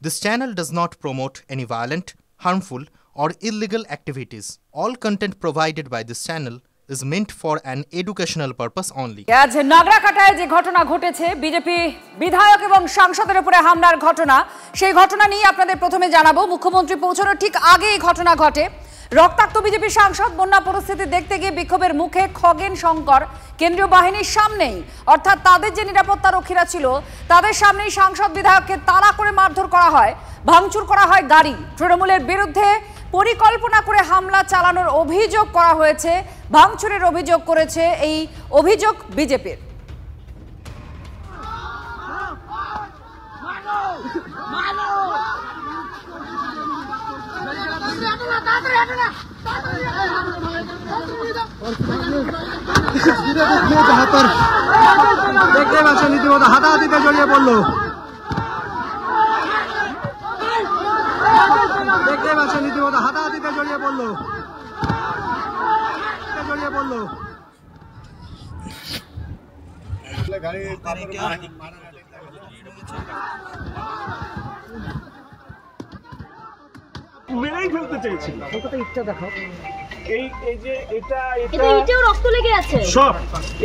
This channel does not promote any violent, harmful, or illegal activities. All content provided by this channel is meant for an educational purpose only. আজ নাগরাকাটায় যে ঘটনা ঘটেছে, BJP বিধায়ক এবং সাংসদের উপরে হামলার ঘটনা, সেই ঘটনা নিয়ে আপনাদের প্রথমে জানাবো। মুখ্যমন্ত্রী পৌঁছানোর ঠিক আগে এই ঘটনা ঘটে। রক্তাক্ত বিজেপি সাংসদ বন্যা পরিস্থিতি দেখতে গিয়ে বিক্ষোভের মুখে খগেন শঙ্কর কেন্দ্রীয় বাহিনীর সামনেই, অর্থাৎ তাদের যে নিরাপত্তা রক্ষীরা ছিল তাদের সামনেই সাংসদ বিধায়ককে তাড়া করে মারধর করা হয়, ভাঙচুর করা হয় গাড়ি। তৃণমূলের বিরুদ্ধে পরিকল্পনা করে হামলা চালানোর অভিযোগ করা হয়েছে, ভাঙচুরের অভিযোগ করেছে এই অভিযোগ বিজেপির। দেখতে পাচ্ছেন রীতিমতো হাতাহাতিতে জড়িয়ে পড়লো। দেখতে পাচ্ছেন রীতিমতো হাতাহাতিতে জড়িয়ে পড়লো। মেরেই ফেলতে চেয়েছিল। ইটটা দেখাও। এই যে এটা এটাও রক্ত লেগে আছে। সব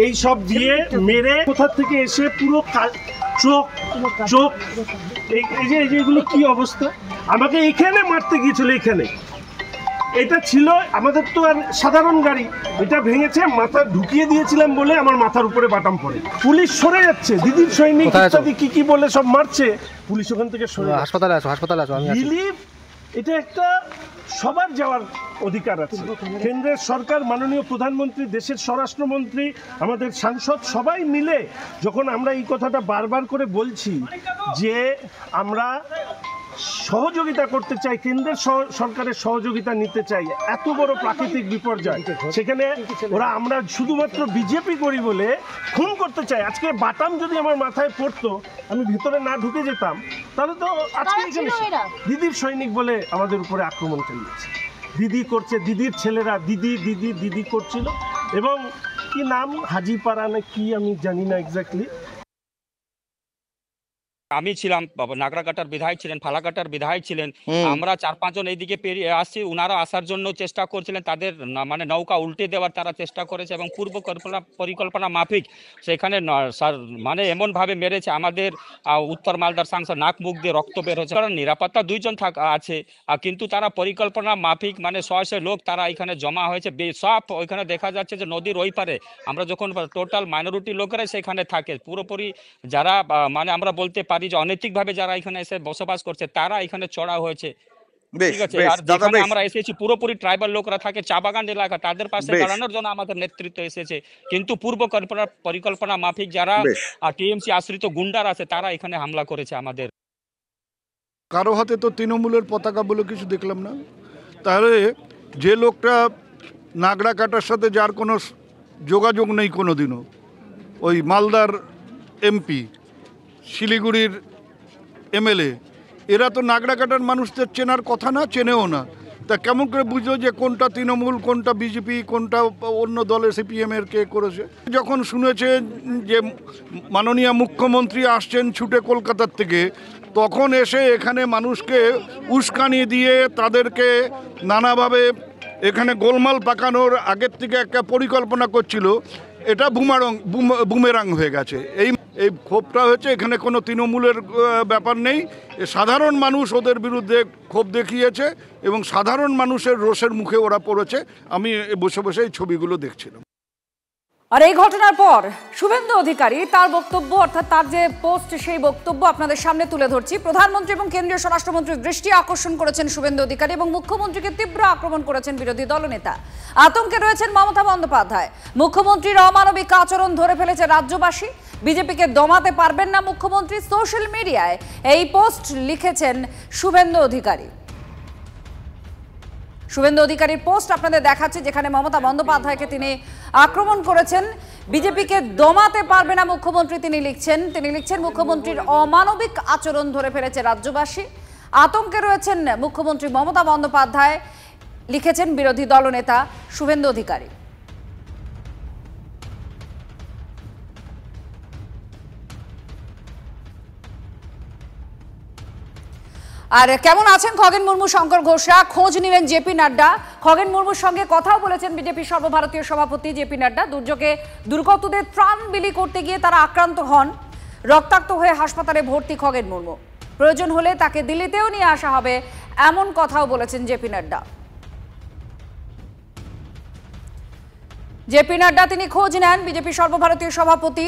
এই সব দিয়ে মেরে কোথা থেকে এসে পুরো চোখ এই যে এগুলো কি অবস্থা। আমাকে এখানে মারতে গিয়েছিল, এখানে এটা ছিল আমাদের তো আর সাধারণ গাড়ি, এটা ভেঙেছে, মাথা ঢুকিয়ে দিয়েছিলাম বলে আমার মাথার উপরে বাটাম পড়ে। পুলিশ সরে যাচ্ছে, দিদির সৈনিক ইত্যাদি কি বলে সব মারছে, পুলিশ ওখান থেকে সরে। হাসপাতালে আছো। রিলিফ এটা একটা সবার যাওয়ার অধিকার আছে। কেন্দ্রের সরকার, মাননীয় প্রধানমন্ত্রী, দেশের স্বরাষ্ট্রমন্ত্রী, আমাদের সাংসদ সবাই মিলে যখন আমরা এই কথাটা বারবার করে বলছি যে আমরা সহযোগিতা করতে চাই, কেন্দ্রের সরকারের সহযোগিতা নিতে চাই, এত বড় প্রাকৃতিক বিপর্যয়, সেখানে ওরা আমরা শুধুমাত্র বিজেপি করি বলে খুন করতে চাই। আজকে বাটাম যদি আমার মাথায় পড়তো, আমি ভিতরে না ঢুকে যেতাম, তাহলে তো আজকে এখানে দিদির সৈনিক বলে আমাদের উপরে আক্রমণ চালিয়েছে। দিদি করছে, দিদির ছেলেরা দিদি করছিল। এবং কি নাম, হাজিপাড়া না কি আমি জানি না এক্স্যাক্টলি। আমি ছিলাম, নাগরাকাটার বিধায়ক ছিলেন, ফালাকাটার বিধায়ক ছিলেন, আমরা 4-5 জন এইদিকে পেরিয়ে আসছি, ওনারা আসার জন্য চেষ্টা করছিলেন, তাদের মানে নৌকা উল্টে দেওয়ার তারা চেষ্টা করেছে এবং পূর্ব পরিকল্পনা মাফিক সেখানে মানে এমনভাবে মেরেছে আমাদের উত্তর মালদার সাংসদ নাক মুখ দিয়ে রক্ত বের হচ্ছে। কারণ নিরাপত্তা 2 জন আছে, কিন্তু তারা পরিকল্পনা মাফিক মানে 100 লোক তারা এখানে জমা হয়েছে। সব ওইখানে দেখা যাচ্ছে যে নদীর ওই পারে আমরা যখন টোটাল মাইনরিটি লোকেরাই সেখানে থাকে, পুরোপুরি যারা মানে আমরা বলতে পারি যে অনৈতিকভাবে যারা এখানে এসে বসবাস করছে তারা এখানে চড়া হয়েছে। ঠিক আছে, আর যেখানে আমরা এসেছি পুরোপুরি ট্রাইবাল লোকরা থাকে, চা বাগান এলাকা, তাদের পাশে দাঁড়ানোর জন্য আমাদের নেতৃত্ব এসেছে। কিন্তু পূর্ব পরিকল্পনা মাফিক যারা টিএমসি আশ্রিত গুন্ডার আছে তারা এখানে হামলা করেছে আমাদের। কারো হাতে তো তৃণমূলের পতাকা বলে কিছু দেখলাম না। তাহলে যে লোকটা নাগরাকাটার সাথে যার কোনো যোগাযোগ নেই কোনোদিনও, ওই মালদার এমপি, শিলিগুড়ির এমএলএ, এরা তো নাগরাকাটার মানুষদের চেনার কথা না, চেনেও না। তা কেমন করে বুঝলো যে কোনটা তৃণমূল, কোনটা বিজেপি, কোনটা অন্য দলের সিপিএমের কে করেছে? যখন শুনেছে যে মাননীয় মুখ্যমন্ত্রী আসছেন ছুটে কলকাতার থেকে, তখন এসে এখানে মানুষকে উস্কানি দিয়ে তাদেরকে নানাভাবে এখানে গোলমাল পাকানোর আগের থেকে একটা পরিকল্পনা করছিল। এটা বুমেরাং হয়ে গেছে। এই ক্ষোভটা হচ্ছে, এখানে কোনো তৃণমূলের ব্যাপার নেই। সাধারণ মানুষ ওদের বিরুদ্ধে ক্ষোভ দেখিয়েছে এবং সাধারণ মানুষের রোষের মুখে ওরা পড়েছে। আমি বসে বসে এই ছবিগুলো দেখছিলাম। আর এই ঘটনার পর শুভেন্দু অধিকারী তার বক্তব্য, অর্থাৎ তার যে পোস্ট, সেই বক্তব্য আপনাদের সামনে তুলে ধরছি। প্রধানমন্ত্রী এবং কেন্দ্রীয় স্বরাষ্ট্রমন্ত্রীর দৃষ্টি আকর্ষণ করেছেন শুভেন্দু অধিকারী এবং মুখ্যমন্ত্রীকে তীব্র আক্রমণ করেছেন বিরোধী দলনেতা। আতঙ্কে রয়েছেন মমতা বন্দ্যোপাধ্যায়। মুখ্যমন্ত্রীর অমানবিক আচরণ ধরে ফেলেছে রাজ্যবাসী, বিজেপিকে দমাতে পারবেন না মুখ্যমন্ত্রী। সোশ্যাল মিডিয়ায় এই পোস্ট লিখেছেন শুভেন্দু অধিকারী। শুভেন্দু অধিকারীর পোস্ট আপনাদের দেখাচ্ছি, যেখানে মমতা বন্দ্যোপাধ্যায়কে তিনি আক্রমণ করেছেন। বিজেপিকে দমাতে পারবে না মুখ্যমন্ত্রী তিনি লিখছেন মুখ্যমন্ত্রীর অমানবিক আচরণ ধরে ফেলেছে রাজ্যবাসী, আতঙ্কে রয়েছেন মুখ্যমন্ত্রী মমতা বন্দ্যোপাধ্যায়, লিখেছেন বিরোধী দলনেতা শুভেন্দু অধিকারী। আর কেমন আছেন খগেন মুর্মু, শঙ্কর ঘোষরা খোঁজ নিলেন জেপি নাড্ডা। খগেন মুর্মুর সঙ্গে কথাও বলেছেন বিজেপির সর্বভারতীয় সভাপতি জেপি নাড্ডা। দুর্যোগে দুর্গতদের ত্রাণ বিলি করতে গিয়ে তারা আক্রান্ত হন, রক্তাক্ত হয়ে হাসপাতালে ভর্তি খগেন মুর্মু। প্রয়োজন হলে তাকে দিল্লিতেও নিয়ে আসা হবে, এমন কথাও বলেছেন জেপি নাড্ডা। জেপি নাড্ডা তিনি খোঁজ নেন বিজেপির সর্বভারতীয় সভাপতি।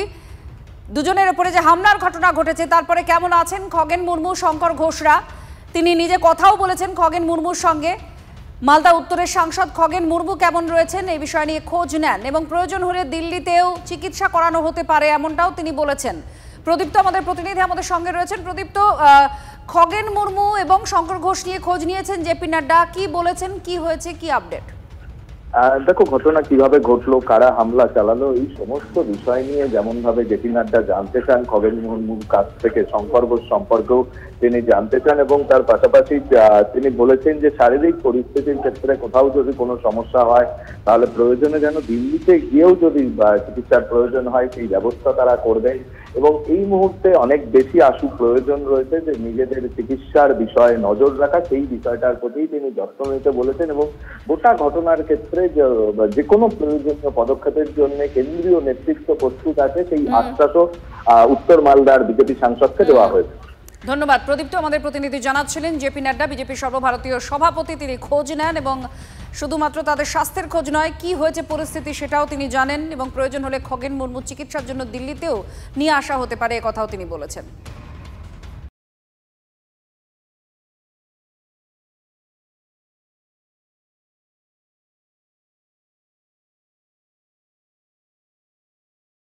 দুজনের উপরে যে হামলার ঘটনা ঘটেছে তারপরে কেমন আছেন খগেন মুর্মু, শঙ্কর ঘোষরা, তিনি নিজে কথাও বলেছেন খগেন মুর্মুর সঙ্গে। মালদা উত্তরের সাংসদ খগেন মুর্মু কেমন রয়েছেন এই বিষয় নিয়ে খোঁজ নেন এবং প্রয়োজন হলে দিল্লিতেও চিকিৎসা করানো হতে পারে, এমনটাও তিনি বলেছেন। প্রদীপ্ত আমাদের প্রতিনিধি আমাদের সঙ্গে রয়েছেন। প্রদীপ্ত, খগেন মুর্মু এবং শঙ্কর ঘোষ নিয়ে খোঁজ নিয়েছেন জেপি নাড্ডা, কি বলেছেন, কি হয়েছে, কি আপডেট? দেখো, ঘটনা কিভাবে ঘটলো, কারা হামলা চালালো, এই সমস্ত বিষয় নিয়ে যেমন ভাবে জেপি নাড্ডা জানতে চান, খগেন মুর্মুর কাছ থেকে শঙ্কর ঘোষ সম্পর্কেও তিনি জানতে চান এবং তার পাশাপাশি তিনি বলেছেন যে শারীরিক পরিস্থিতির ক্ষেত্রে কোথাও যদি কোনো সমস্যা হয় তাহলে প্রয়োজনে যেন দিল্লিতে গিয়েও যদি চিকিৎসার প্রয়োজন হয় সেই ব্যবস্থা তারা করবেন এবং এই মুহূর্তে অনেক বেশি আশু প্রয়োজন রয়েছে যে নিজেদের চিকিৎসার বিষয়ে নজর রাখা, সেই বিষয়টার প্রতি তিনি যত্ন নিতে বলেছেন এবং গোটা ঘটনার ক্ষেত্রে যে কোনো প্রয়োজনীয় পদক্ষেপের জন্য কেন্দ্রীয় নেতৃত্ব প্রস্তুত আছে, সেই আশ্বাসও উত্তর মালদার বিজেপি সাংসদকে দেওয়া হয়েছে। ধন্যবাদ প্রদীপ্ত, আমাদের প্রতিনিধি জানাচ্ছিলেন জেপি নাড্ডা বিজেপির সর্বভারতীয় সভাপতি, তিনি খোঁজ নেন এবং শুধুমাত্র তাদের স্বাস্থ্যের খোঁজ নয়, কি হয়েছে পরিস্থিতি সেটাও তিনি জানেন এবং প্রয়োজন হলে খগেন মুর্মু চিকিৎসার জন্য দিল্লিতেও নিয়ে আসা হতে পারে, কথাও তিনি বলেছেন।